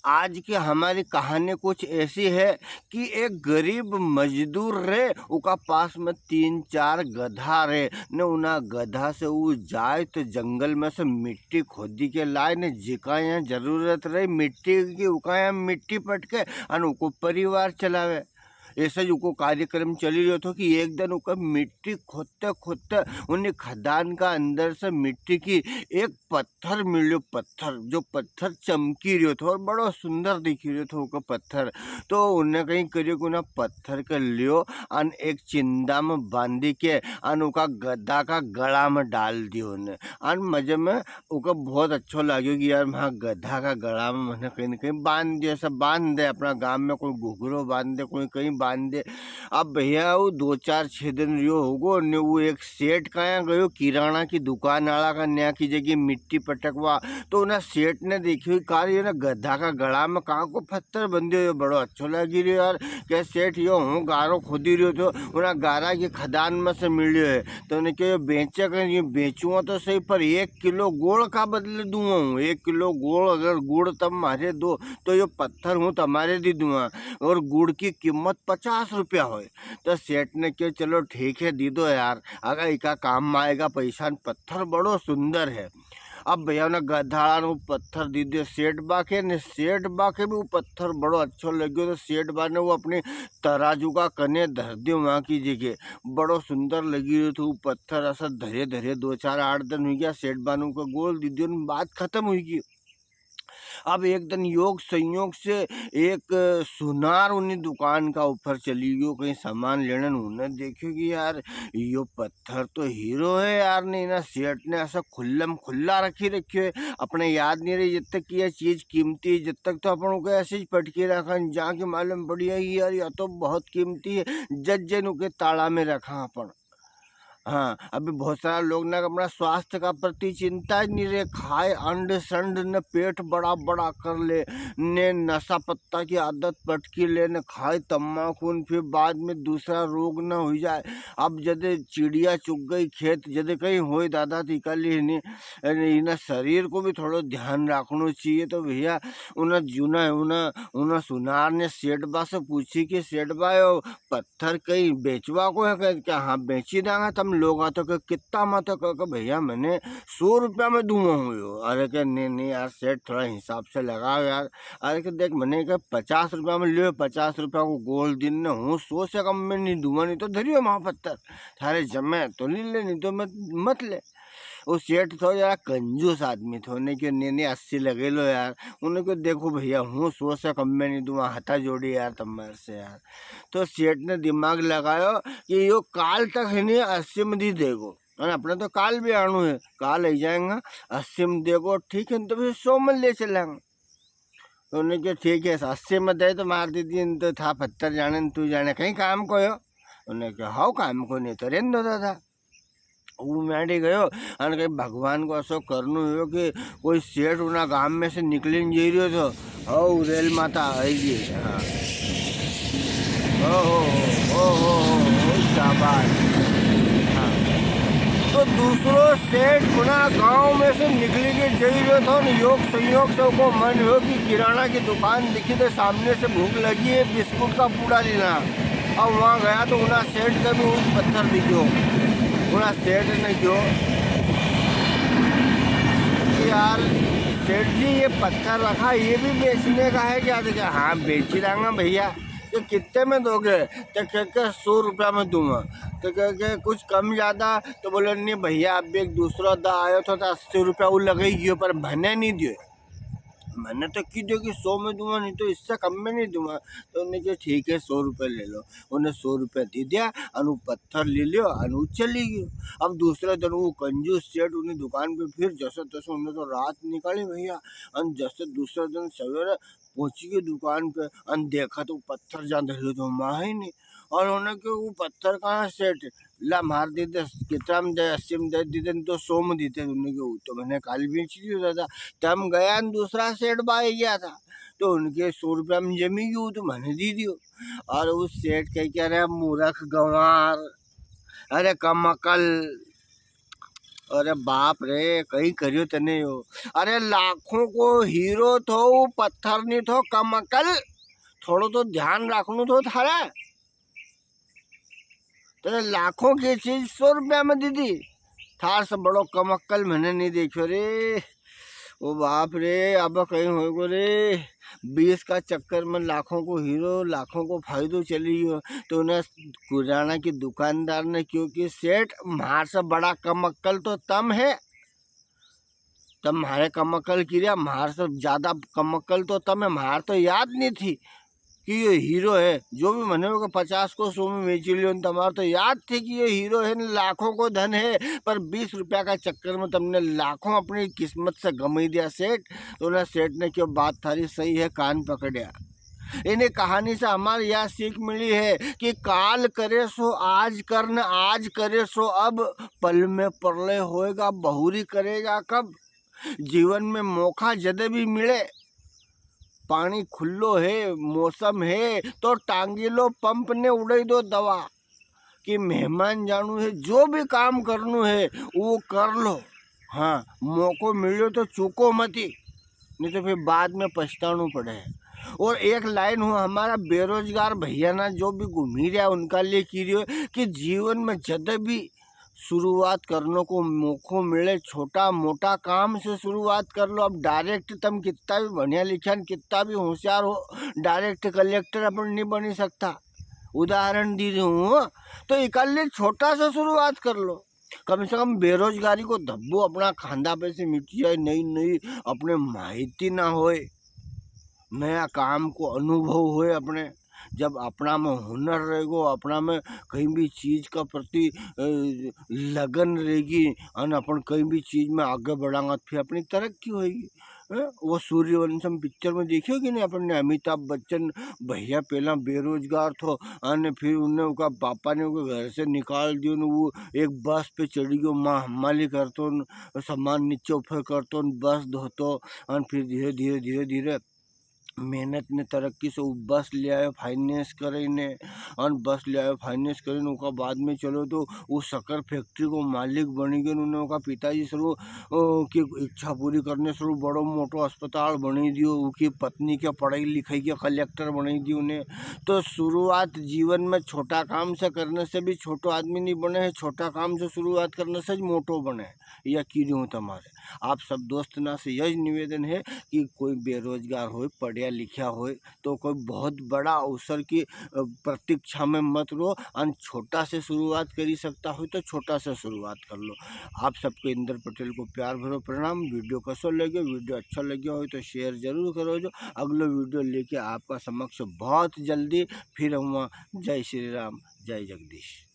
आज की हमारी कहानी कुछ ऐसी है कि एक गरीब मजदूर रे उका पास में 3-4 गधा रे ने उना गधा से वो जाए तो जंगल में से मिट्टी खोदी के लाए ने जिका यहाँ जरूरत रही मिट्टी की उका यहाँ मिट्टी पटके और उको परिवार चलावे। ऐसा ही उको कार्यक्रम चली रहो था कि एक दिन उका मिट्टी खोदते खोदते उन्हें खदान का अंदर से मिट्टी की एक पत्थर मिलो। पत्थर जो पत्थर चमकी रहो था और बड़ा सुंदर दिखी रहो था उका पत्थर। तो उन्हें कहीं करियो कि पत्थर के लियो अन एक चिंदा में बांधी के अन उका गद्दा का गला में डाल दियो उन्हें। अन मजे में उका बहुत अच्छा लगे कि यार वहाँ गधा का गला में मैंने कहीं न कहीं बांध दिया। सब बांध दे अपना गांव में, कोई घुघरो बांध दे, कोई कहीं बांध दे। अब भैया वो 2-4-6 दिन रियो होगो ने वो एक सेठ कहाँ गयो किराना की दुकान वाला का नया की जगह मिट्टी पटकवा। तो उन्हें सेठ ने देखी कार ये ना गधा का गला में कहाँ को पत्थर बंधे हो, बड़ो अच्छो लगी रही यार। क्या सेठ यो हूँ गारो खोदी रही तो उन्हें गारा की खदान में से मिलियो है। तो उन्हें क्या बेचे कहीं ये बेचूँ तो सही पर 1 किलो गोड़ का बदले दूंगा हूँ। 1 किलो गोड़ अगर गुड़ तब मारे दो तो ये पत्थर हूँ तुम्हारे दी दूंगा और गुड़ की कीमत 50 रुपया हो। तो सेठ ने कहा चलो ठीक है दी दो यार, अगर इका काम में आएगा पैसा। पत्थर बड़ो सुंदर है। अब भैया ने गधाड़ा ने पत्थर दी दियो सेठ बा के ने, सेठ बा के भी वो पत्थर बड़ो अच्छो लग्यो। तो सेठ बा ने वो अपनी तराजू का कने धर दियो वहाँ की जगह। बड़ो सुंदर लगी रही थी वो पत्थर ऐसा धरे धरे 2-4-8 दिन हुई गया। सेठ बा ने उनको गोल दी दियो, बात खत्म हुई गई। अब एक दिन योग संयोग से एक सुनार उन्हीं दुकान का ऊपर चली गयो कहीं सामान लेने। उन्हें देखियो कि यार यो पत्थर तो हीरो है यार। नहीं ना सेठ ने ऐसा खुल्लम खुल्ला रखी रखियो है। अपने याद नहीं रही जब तक कि यह चीज़ कीमती है, जब तक तो अपन को ऐसे ही पटके रखा जाके मालूम बढ़िया यार या तो बहुत कीमती है। जज जन के ताला में रखा अपन। हाँ, अभी बहुत सारा लोग ना अपना स्वास्थ्य का प्रति चिंता ही नहीं रहे, खाए अंड संड न पेट बड़ा बड़ा कर ले ने नशा पत्ता की आदत पटकी ले न खाए तम्बाकू फिर बाद में दूसरा रोग न हो जाए। अब जदे चिड़िया चुग गई खेत जदे कहीं हो दादा तिकाली इन्हें शरीर को भी थोड़ा ध्यान रखना चाहिए। तो भैया उन्हें जुना उन्हें उन्हें सुनार ने सेठ बा से पूछी कि सेठ बा पत्थर कहीं बेचवा को है क्या? हाँ बेची देंगे तुम लोग। तो कितना मत भैया मैंने 100 रुपया में दूंगा हूँ यो। अरे क्या नहीं नहीं यार सेठ थोड़ा हिसाब से लगाओ यार। अरे क्या देख मैंने क्या 50 रुपया में लियो, 50 रुपया को गोल दिन ने हूँ 100 से कम में नहीं दूंगा। नहीं तो धरियो वहाँ पत्थर थारे जमे तो नहीं ले, नहीं तो मत ले। वो सेठ थो यार कंजूस आदमी थो, उन्हें क्यों ने 80 लगे लो यार। उन्हें को देखो भैया हूँ 100 से कम में नहीं दूंगा, हथा जोड़ी यार तुम्हारे से यार। तो सेठ ने दिमाग लगायो कि यो काल तक है नहीं 80 में दी देगो। और अपने तो काल भी आनू है, काल आ जाएगा 80 में देगो ठीक है तो फिर 100 में ले चलेंगे। तो उन्हें क्या ठीक है 80 में दे तो मार दीदी तो था पत्थर जाने तू जाने कहीं काम को हो। उन्हें क्या हाउ काम को नहीं तो रेन दो था वो मैंडी गयो। और कहीं भगवान को ऐसा करनु हो कि कोई सेठ उना गांव में से निकली जी रही तो हो रेल माता आएगी। हाँ ओ शाबाश। हाँ तो दूसरों सेठ उना गांव में से निकली के जी रहे थे न योग संयोग से को मन हो कि किराना की दुकान दिखी तो सामने से भूख लगी है बिस्कुट का पूड़ा लेना। अब वहाँ गया तो उना सेठ का भी उस पत्थर दिखो। पूरा सेठ ने क्यों यार सेठ जी ये पत्थर रखा ये भी बेचने का है क्या? देखा हाँ बेच ही रहा भैया। तो कितने में दोगे? तो कह 100 रुपया में दूंगा। तो कह कुछ कम ज़्यादा? तो बोले नहीं भैया अब एक दूसरा दा आयो था तो 80 रुपया वो लगेगी पर भने नहीं दिए। मैंने तो की जो कि 100 में दूंगा नहीं तो इससे कम में नहीं दूंगा। तो उन्हें कहा ठीक है 100 रुपये ले लो। उन्हें 100 रुपये दे दिया और पत्थर ले लियो और चली गई। अब दूसरे दिन वो कंजूस सेठ उन्हें दुकान पे फिर जैसे तैसे उन्हें तो रात निकाली भैया। और जैसे दूसरे दिन सवेरे पहुंची गई दुकान पे और देखा तो पत्थर जहाँ धरे तो वहाँ ही नहीं। और उन्हें क्यों वो पत्थर कहाँ सेठ ला मार देते कितना में दे 80 में दे देते तो 100 में देते उन्हें क्यों तो मैंने काल बेच दी दादा। तब गया दूसरा सेठ बाई गया था तो उनके 100 रुपया में जमी गई तो मैंने दी दियो। और उस सेठ कह रहे मूर्ख गंवार, अरे कम अकल अरे बाप रे, कहीं करियो तने हो। अरे लाखों को हीरो थो, पत्थर नहीं थो कमकल। थोड़ो तो ध्यान रखनु थो थारे। तेरे लाखों की चीज 100 रुपया में दीदी, थार से बड़ो कमक्कल मैंने नहीं देखो रे। ओ बाप रे, अब कहीं होगो रे। 20 का चक्कर में लाखों को हीरो, लाखों को फायदो चली गयो। तो उन्हें किराना की दुकानदार ने, क्योंकि सेठ मार से बड़ा कमक्कल तो तम है, तब मारे कमक्कल किया, मार से ज्यादा कमक्कल तो तम है। मार तो याद नहीं थी कि ये हीरो है। जो भी मने को 50 को 100 में बेच लियो, तुम्हारा तो याद थे कि ये हीरो है, लाखों को धन है। पर 20 रुपया का चक्कर में तुमने लाखों अपनी किस्मत से गमी दिया सेठ। तो ना सेठ ने क्यों, बात थारी सही है, कान पकड़िया। इन्हें कहानी से हमारी यह सीख मिली है कि काल करे सो आज करना, आज करे सो अब, पल में परलय होएगा बहुरी करेगा कब। जीवन में मौका जदे भी मिले, पानी खुल्लो है, मौसम है, तो टांगी लो पंप ने, उड़ाई दो दवा। कि मेहमान जानू है, जो भी काम करनू है वो कर लो। हाँ, मौको मिलो तो चूको मती, नहीं तो फिर बाद में पछताना पड़े। और एक लाइन हो हमारा बेरोजगार भैया ना, जो भी घूमी रहा उनका लिए की रही हो कि जीवन में जब भी शुरुआत करने को मौको मिले, छोटा मोटा काम से शुरुआत कर लो। अब डायरेक्ट तुम कितना भी बढ़िया लिखा, कितना भी होशियार हो, डायरेक्ट कलेक्टर अपन नहीं बनी सकता, उदाहरण दी रही हूँ। तो इकल्ले छोटा सा शुरुआत कर लो। कम से कम बेरोजगारी को धब्बो अपना खांदा पे से मिट जाए, नई नई अपने माहिती ना होए, नया काम को अनुभव होए अपने। जब अपना में हुनर रहेगो, अपना में कहीं भी चीज़ का प्रति लगन रहेगी, और अपन कहीं भी चीज़ में आगे बढ़ांगा, फिर अपनी तरक्की होगी। वो सूर्यवंशम पिक्चर में देखियो कि नहीं, अपन ने अमिताभ बच्चन भैया पहला बेरोजगार थो, और फिर उन्हें उसका पापा ने उसके घर से निकाल दियो न। वो एक बस पे चढ़ी गयो, माँ हमाली करतो, सामान नीचे ऊपर करतो, बस धोतो, और फिर धीरे धीरे धीरे धीरे मेहनत ने तरक्की से वो बस ले आयो फाइनेंस કરીને, और बस ले आयो फाइनेंस કરીને। उसका बाद में चलो तो वो शक्कर फैक्ट्री को मालिक बनी गए। उन्होंने उसका पिताजी शुरू की इच्छा पूरी करने शुरू बड़ो मोटो अस्पताल बनी दियो, उसकी पत्नी के पढ़ाई लिखाई के कलेक्टर बनी दी उन्हें। तो शुरुआत जीवन में छोटा काम से करने से भी छोटो आदमी नहीं बने है, छोटा काम से शुरुआत करने से मोटो बने। या की हूँ तुम्हारे आप सब दोस्त ना से यही निवेदन है कि कोई बेरोजगार हो, पढ़िया लिखा हो, तो कोई बहुत बड़ा अवसर की प्रतीक्षा में मत रहो, और छोटा से शुरुआत करी सकता हो तो छोटा से शुरुआत कर लो। आप सबको इंद्र पटेल को प्यार भरो प्रणाम। वीडियो कैसा लगे, वीडियो अच्छा लगे हो तो शेयर जरूर करो। जो अगला वीडियो लेके आपका समक्ष बहुत जल्दी फिर हम। जय श्री राम, जय जगदीश।